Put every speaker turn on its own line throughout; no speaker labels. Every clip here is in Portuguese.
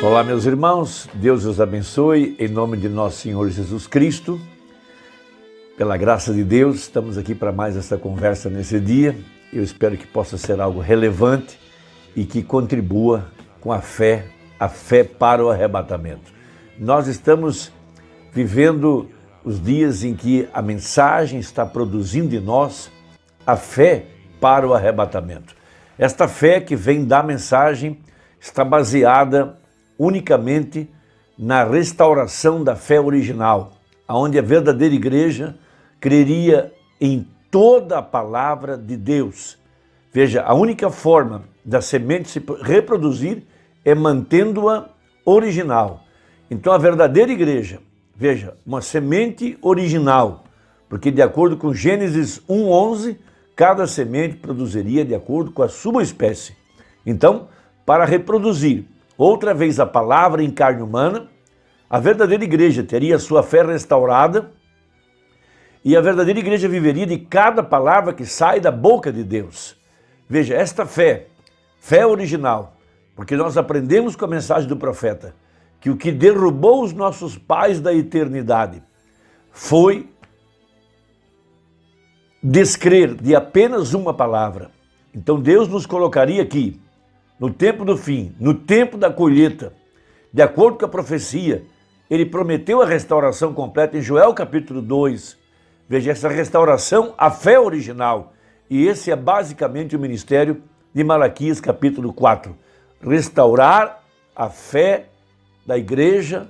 Olá, meus irmãos, Deus os abençoe, em nome de nosso Senhor Jesus Cristo. Pela graça de Deus, estamos aqui para mais essa conversa nesse dia. Eu espero que possa ser algo relevante e que contribua com a fé para o arrebatamento. Nós estamos vivendo os dias em que a mensagem está produzindo em nós a fé para o arrebatamento. Esta fé que vem da mensagem está baseada unicamente na restauração da fé original, onde a verdadeira igreja creria em toda a palavra de Deus. Veja, a única forma da semente se reproduzir é mantendo-a original. Então a verdadeira igreja, veja, uma semente original, porque de acordo com Gênesis 1:11, cada semente produziria de acordo com a sua espécie. Então, para reproduzir outra vez a palavra em carne humana, a verdadeira igreja teria a sua fé restaurada e a verdadeira igreja viveria de cada palavra que sai da boca de Deus. Veja, esta fé original, porque nós aprendemos com a mensagem do profeta que o que derrubou os nossos pais da eternidade foi descrer de apenas uma palavra. Então Deus nos colocaria aqui, no tempo do fim, no tempo da colheita, de acordo com a profecia, ele prometeu a restauração completa em Joel capítulo 2. Veja, essa restauração, a fé original. E esse é basicamente o ministério de Malaquias capítulo 4. Restaurar a fé da igreja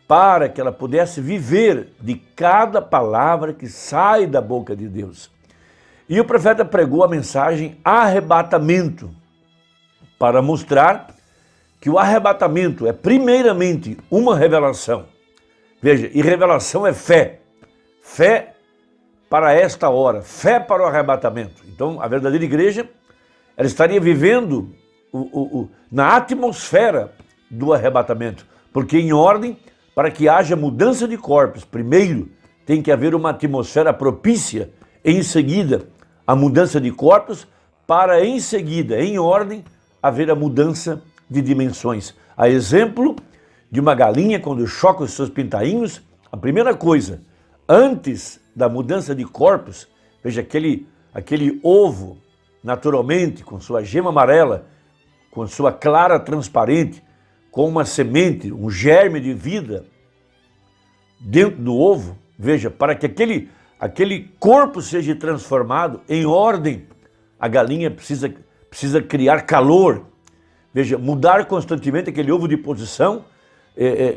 para que ela pudesse viver de cada palavra que sai da boca de Deus. E o profeta pregou a mensagem arrebatamento, para mostrar que o arrebatamento é primeiramente uma revelação. Veja, e revelação é fé. Fé para esta hora, fé para o arrebatamento. Então, a verdadeira igreja, ela estaria vivendo na atmosfera do arrebatamento, porque em ordem, para que haja mudança de corpos, primeiro tem que haver uma atmosfera propícia, em seguida a mudança de corpos, para em seguida, em ordem, haver a mudança de dimensões. A exemplo de uma galinha, quando choca os seus pintainhos, a primeira coisa, antes da mudança de corpos, veja, aquele ovo, naturalmente, com sua gema amarela, com sua clara transparente, com uma semente, um germe de vida dentro do ovo, veja, para que aquele corpo seja transformado em ordem, a galinha precisa criar calor, veja, mudar constantemente aquele ovo de posição,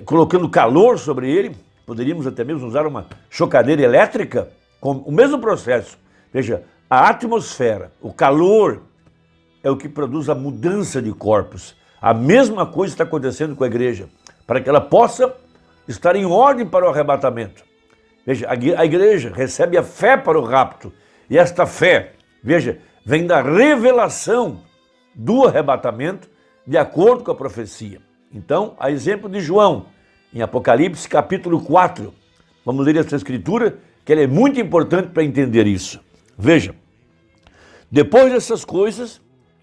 colocando calor sobre ele. Poderíamos até mesmo usar uma chocadeira elétrica com o mesmo processo. Veja, a atmosfera, o calor é o que produz a mudança de corpos. A mesma coisa está acontecendo com a igreja, para que ela possa estar em ordem para o arrebatamento. Veja, a igreja recebe a fé para o rapto, e esta fé, veja, vem da revelação do arrebatamento, de acordo com a profecia. Então, a exemplo de João, em Apocalipse capítulo 4, vamos ler essa escritura, que ela é muito importante para entender isso. Veja, depois dessas coisas,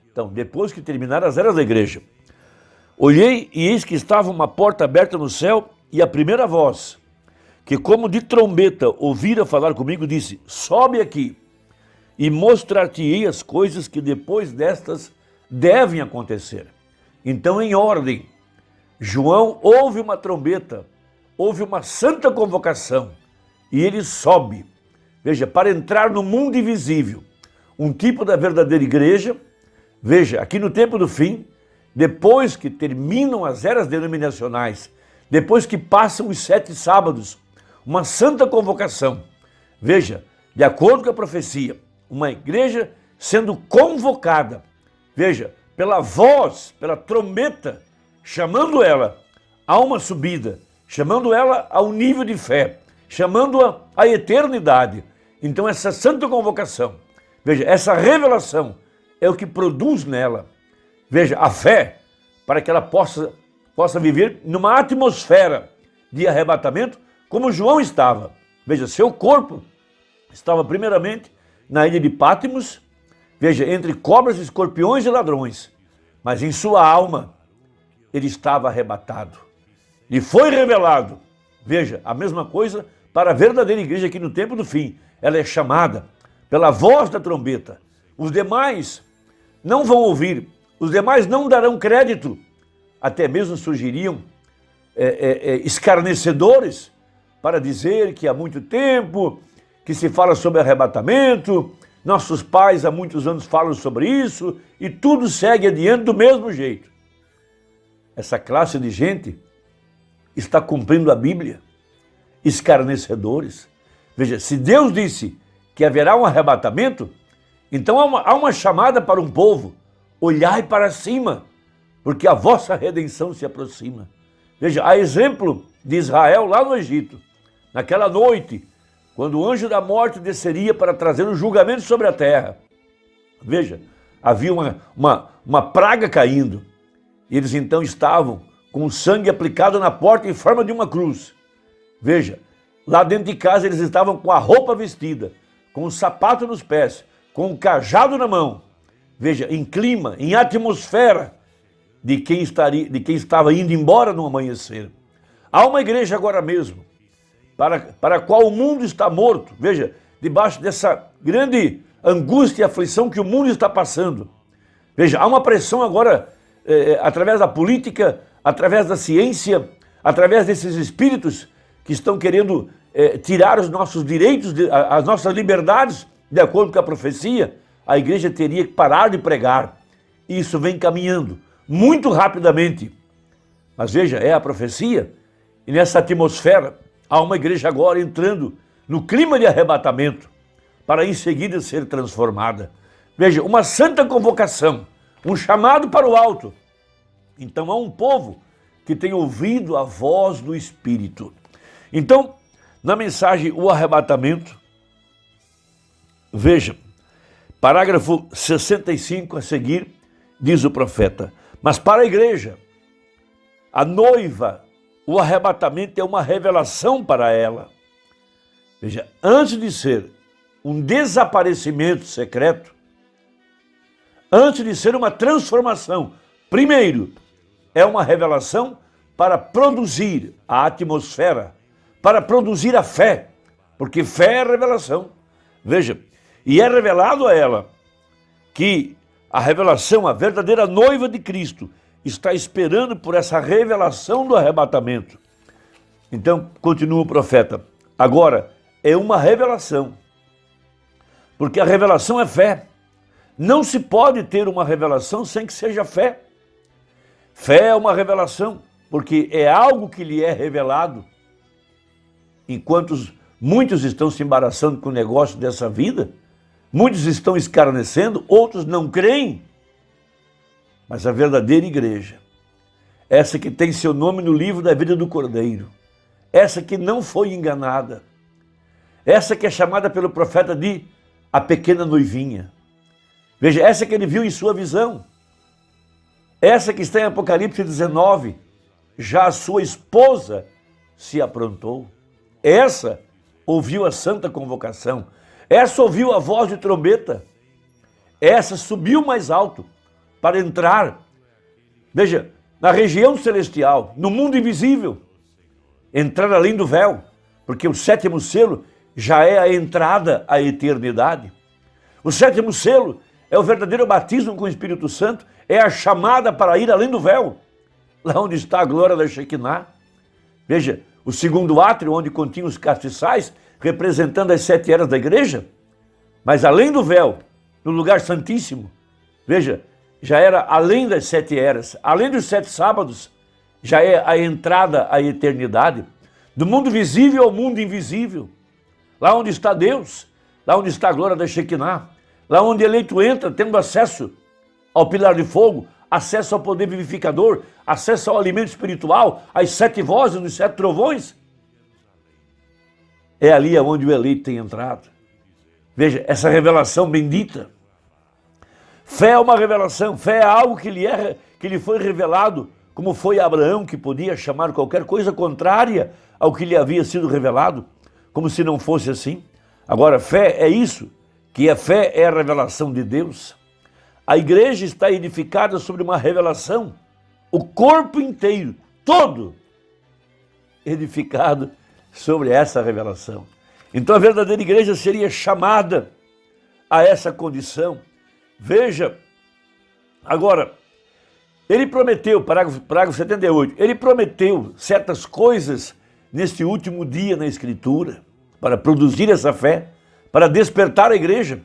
então, depois que terminaram as eras da igreja, olhei e eis que estava uma porta aberta no céu, e a primeira voz, que como de trombeta ouvira falar comigo, disse: sobe aqui, e mostrar-te-ei as coisas que depois destas devem acontecer. Então, em ordem, João ouve uma trombeta, ouve uma santa convocação, e ele sobe, veja, para entrar no mundo invisível, um tipo da verdadeira igreja. Veja, aqui no tempo do fim, depois que terminam as eras denominacionais, depois que passam os 7 sábados, uma santa convocação. Veja, de acordo com a profecia, uma igreja sendo convocada, veja, pela voz, pela trombeta, chamando ela a uma subida, chamando ela a um nível de fé, chamando-a à eternidade. Então essa santa convocação, veja, essa revelação é o que produz nela, veja, a fé, para que ela possa viver numa atmosfera de arrebatamento, como João estava. Veja, seu corpo estava primeiramente na ilha de ele estava arrebatado. E foi revelado. Veja, a mesma coisa para a verdadeira igreja aqui no tempo do fim. Ela é chamada pela voz da trombeta. Os demais não vão ouvir, os demais não darão crédito. Até mesmo surgiriam escarnecedores para dizer que há muito tempo que se fala sobre arrebatamento, nossos pais há muitos anos falam sobre isso e tudo segue adiante do mesmo jeito. Essa classe de gente está cumprindo a Bíblia, escarnecedores. Veja, se Deus disse que haverá um arrebatamento, então há uma chamada para um povo: olhai para cima, porque a vossa redenção se aproxima. Veja, a exemplo de Israel lá no Egito, naquela noite, quando o anjo da morte desceria para trazer o julgamento sobre a terra. Veja, havia uma praga caindo, e eles então estavam com o sangue aplicado na porta em forma de uma cruz. Veja, lá dentro de casa eles estavam com a roupa vestida, com o sapato nos pés, com o cajado na mão. Veja, em clima, em atmosfera de quem estava indo embora no amanhecer. Há uma igreja agora mesmo, para a qual o mundo está morto. Veja, debaixo dessa grande angústia e aflição que o mundo está passando. Veja, há uma pressão agora, através da política, através da ciência, através desses espíritos que estão querendo tirar os nossos direitos, as nossas liberdades, de acordo com a profecia. A igreja teria que parar de pregar. E isso vem caminhando muito rapidamente. Mas veja, é a profecia, e nessa atmosfera há uma igreja agora entrando no clima de arrebatamento, para em seguida ser transformada. Veja, uma santa convocação, um chamado para o alto. Então há um povo que tem ouvido a voz do Espírito. Então, na mensagem O Arrebatamento, veja, parágrafo 65 a seguir, diz o profeta: mas para a igreja, a noiva, o arrebatamento é uma revelação para ela. Veja, antes de ser um desaparecimento secreto, antes de ser uma transformação, primeiro é uma revelação para produzir a atmosfera, para produzir a fé, porque fé é revelação. Veja, e é revelado a ela que a revelação, a verdadeira noiva de Cristo, está esperando por essa revelação do arrebatamento. Então, continua o profeta, agora é uma revelação, porque a revelação é fé. Não se pode ter uma revelação sem que seja fé. Fé é uma revelação, porque é algo que lhe é revelado. Enquanto muitos estão se embaraçando com o negócio dessa vida, muitos estão escarnecendo, outros não creem. Mas a verdadeira igreja, essa que tem seu nome no livro da vida do Cordeiro, essa que não foi enganada, essa que é chamada pelo profeta de a pequena noivinha. Veja, essa que ele viu em sua visão, essa que está em Apocalipse 19, já a sua esposa se aprontou. Essa ouviu a santa convocação, essa ouviu a voz de trombeta, essa subiu mais alto para entrar, veja, na região celestial, no mundo invisível, entrar além do véu, porque o sétimo selo já é a entrada à eternidade. O sétimo selo é o verdadeiro batismo com o Espírito Santo, é a chamada para ir além do véu, lá onde está a glória da Shekinah. Veja, o segundo átrio, onde continham os castiçais, representando as 7 eras da igreja, mas além do véu, no lugar santíssimo, veja, já era além das 7 eras, além dos 7 sábados, já é a entrada à eternidade, do mundo visível ao mundo invisível, lá onde está Deus, lá onde está a glória da Shekinah, lá onde o eleito entra, tendo acesso ao pilar de fogo, acesso ao poder vivificador, acesso ao alimento espiritual, às 7 vozes dos 7 trovões. É ali onde o eleito tem entrado. Veja, essa revelação bendita. Fé é uma revelação, fé é algo que lhe foi revelado, como foi a Abraão, que podia chamar qualquer coisa contrária ao que lhe havia sido revelado, como se não fosse assim. Agora, fé é isso, que a fé é a revelação de Deus. A igreja está edificada sobre uma revelação, o corpo inteiro, todo, edificado sobre essa revelação. Então a verdadeira igreja seria chamada a essa condição. Veja, agora, ele prometeu, parágrafo 78, ele prometeu certas coisas neste último dia na Escritura, para produzir essa fé, para despertar a igreja,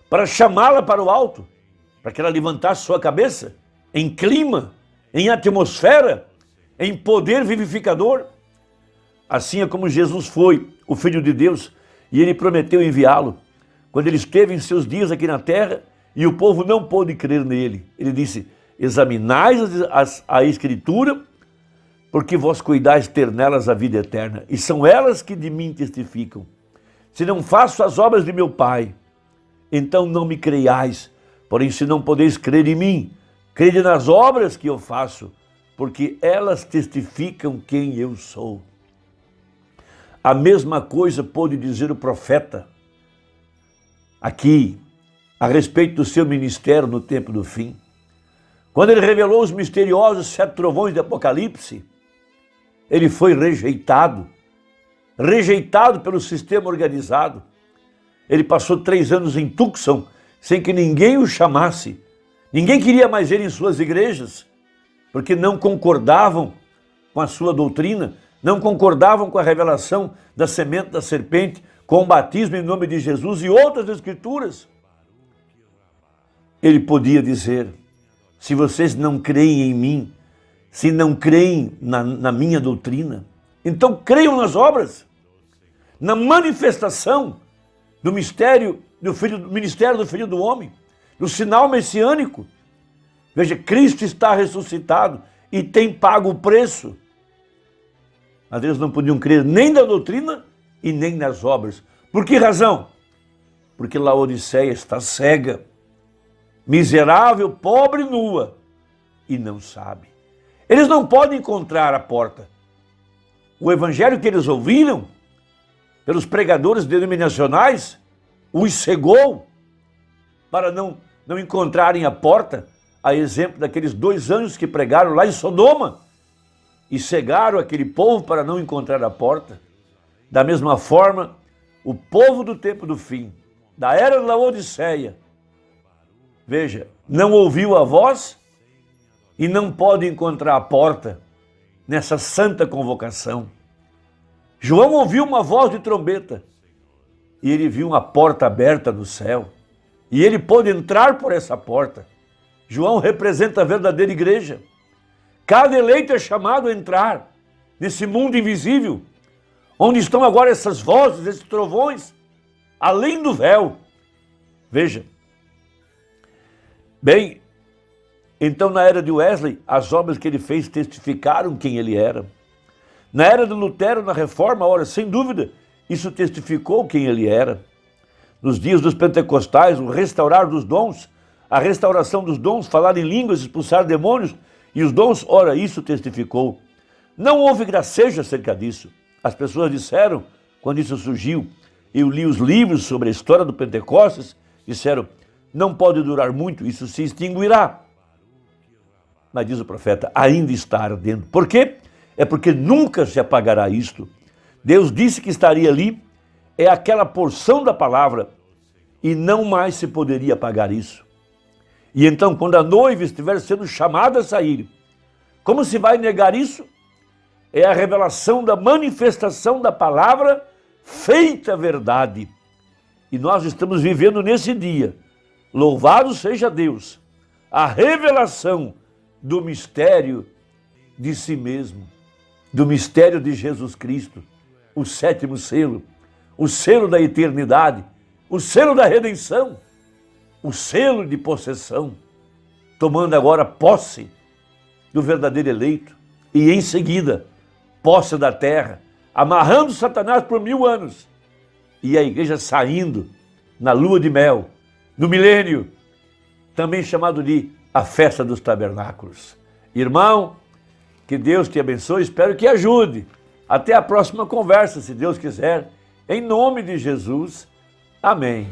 para chamá-la para o alto, para que ela levantasse sua cabeça em clima, em atmosfera, em poder vivificador. Assim é como Jesus foi o Filho de Deus e ele prometeu enviá-lo. Quando ele esteve em seus dias aqui na terra e o povo não pôde crer nele, ele disse: examinai a Escritura, porque vós cuidais ter nelas a vida eterna, e são elas que de mim testificam. Se não faço as obras de meu Pai, então não me creiais. Porém, se não podeis crer em mim, crede nas obras que eu faço, porque elas testificam quem eu sou. A mesma coisa pôde dizer o profeta aqui, a respeito do seu ministério no tempo do fim. Quando ele revelou os misteriosos 7 trovões de Apocalipse, ele foi rejeitado pelo sistema organizado. Ele passou 3 anos em Tucson, sem que ninguém o chamasse. Ninguém queria mais ele em suas igrejas, porque não concordavam com a sua doutrina, não concordavam com a revelação da semente da serpente, com o batismo em nome de Jesus e outras escrituras. Ele podia dizer: se vocês não creem em mim, se não creem na minha doutrina, então creiam nas obras, na manifestação do mistério do ministério do Filho do Homem, do sinal messiânico. Veja, Cristo está ressuscitado e tem pago o preço. Mas eles não podiam crer nem na doutrina e nem nas obras. Por que razão? Porque Laodiceia está cega, miserável, pobre e nua, e não sabe. Eles não podem encontrar a porta. O evangelho que eles ouviram, pelos pregadores denominacionais, os cegou para não encontrarem a porta, a exemplo daqueles 2 anjos que pregaram lá em Sodoma e cegaram aquele povo para não encontrar a porta. Da mesma forma, o povo do tempo do fim, da era de Laodiceia, veja, não ouviu a voz e não pode encontrar a porta nessa santa convocação. João ouviu uma voz de trombeta e ele viu uma porta aberta no céu e ele pôde entrar por essa porta. João representa a verdadeira igreja. Cada eleito é chamado a entrar nesse mundo invisível, onde estão agora essas vozes, esses trovões, além do véu. Veja. Bem, então na era de Wesley, as obras que ele fez testificaram quem ele era. Na era de Lutero, na Reforma, ora, sem dúvida, isso testificou quem ele era. Nos dias dos pentecostais, o restaurar dos dons, a restauração dos dons, falar em línguas, expulsar demônios e os dons, ora, isso testificou. Não houve gracejo acerca disso. As pessoas disseram, quando isso surgiu, eu li os livros sobre a história do Pentecostes, disseram: não pode durar muito, isso se extinguirá. Mas diz o profeta, ainda está ardendo. Por quê? É porque nunca se apagará isto. Deus disse que estaria ali, é aquela porção da palavra, e não mais se poderia apagar isso. E então, quando a noiva estiver sendo chamada a sair, como se vai negar isso? É a revelação da manifestação da palavra feita verdade. E nós estamos vivendo nesse dia, louvado seja Deus, a revelação do mistério de si mesmo, do mistério de Jesus Cristo, o 7º selo, o selo da eternidade, o selo da redenção, o selo de possessão, tomando agora posse do verdadeiro eleito e em seguida posse da terra, amarrando Satanás por 1000 anos e a igreja saindo na lua de mel, no milênio, também chamado de a festa dos tabernáculos. Irmão, que Deus te abençoe, espero que ajude. Até a próxima conversa, se Deus quiser, em nome de Jesus. Amém.